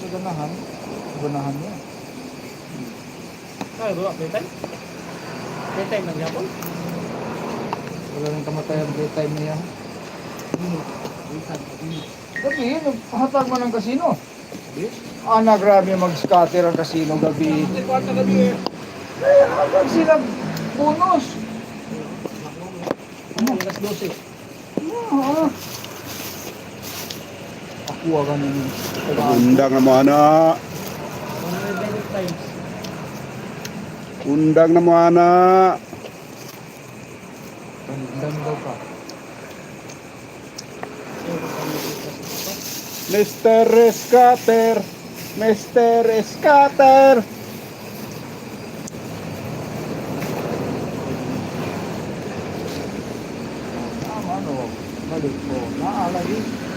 sa ganahan. Ganahan niya. Ay, wala, playtime? Playtime lang yapon? Wala nang kamatayan playtime niya. Gabi, nagpahatag man ng kasino. Grabe mag-scatter ang kasino gabi. Kwarta gabi eh. Eh, agad sila bonus. Alas 12. Ah, Ako agad nini. Undang na mo ana. 100 times. Undang na mo ana. Tandang daw pa. Mr. Scatter. Mr. Scatter. Ano? Balik ko. Naalagi.